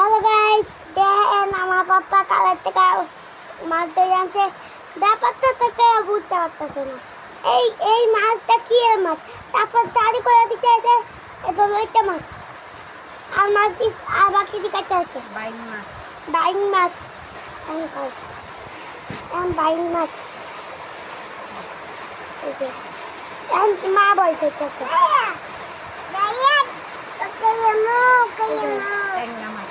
Hello guys, দেখেন আমার পাপ্পা কালের থেকে মাছ ধরে আনছে। ব্যাপারটা থেকে বুঝতে পারতেছে না। এই মাছটা কি এর মাছ? তারপর চারি করে দিচ্ছে যে এটা লইটা মাছ। আর মাছ দিস আর বাকি দিকে আছে বাইং মাছ। বাইং মাছ। বাইং মাছ। এই যে মা বলছে ট্যাংরা মাছ।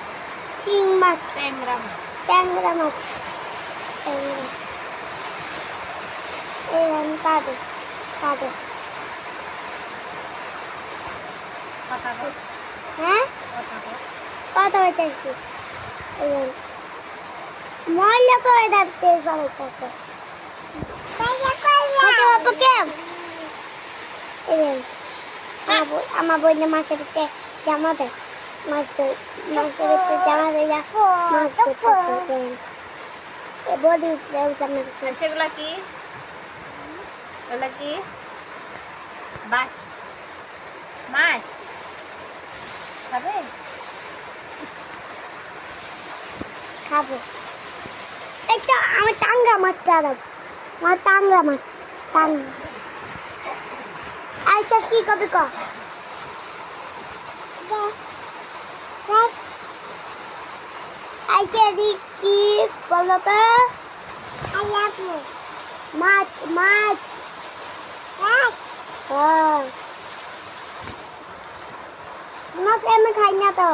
শিং মাছ, ট্যাংরা মাছ। ট্যাংরা মাছ, কাটে কাটে। কথা বল। হ্যাঁ, কথা বল। কত হইতেছি ময়লা করে ডাকতে হইতেছে। আমার বইনে মাছের ভিতরে জামা দেয়, মাছের ভিতরে জামা দেয়, মাছ ধরতেছে। বডি উঠলে আর সেগুলা কি? এগুলা কি? বাস মাছ খাবে? ইস, খাবো। একটা আমার টাঙ্গা মাছ খারাপ, আমার টাঙ্গা মাছ, টাঙ্গা। আচ্ছা কি কবি ক আচ্ছা কি বলো তো? মাছ মাছ মাছ এমনি খাই না তো,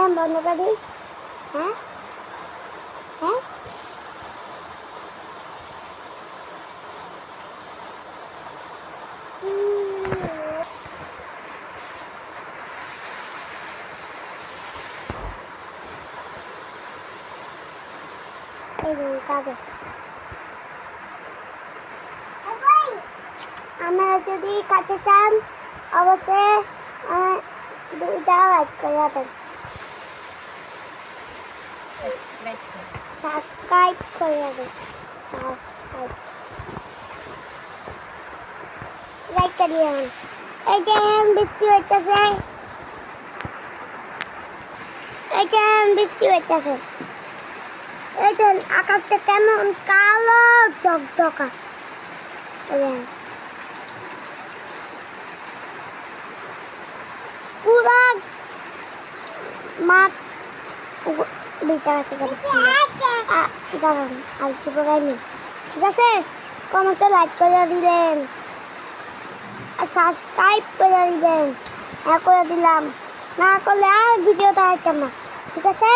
এম বন্ধ করি। হ্যাঁ হ্যাঁ, আপনারা যদি কাটতে চান অবশ্যই দুইটা লাইক করে দেন, সাবস্ক্রাইব করে দেন, লাইক করিয়ে দেন। এই যে বৃষ্টি হইতেছে, এই যে বৃষ্টি হইতেছে। এই যে আকাশটা কেমন কালো ঝকঝকা। পুরা মাঠ বিচার আছে, আর কি বলাইনি। ঠিক আছে, কমেন্টে লাইক করে দিলেন আর সাবস্ক্রাইব করে দিবেন। হ্যাঁ করে দিলাম, না করলে আর ভিডিওটা আসতাম না। ঠিক আছে।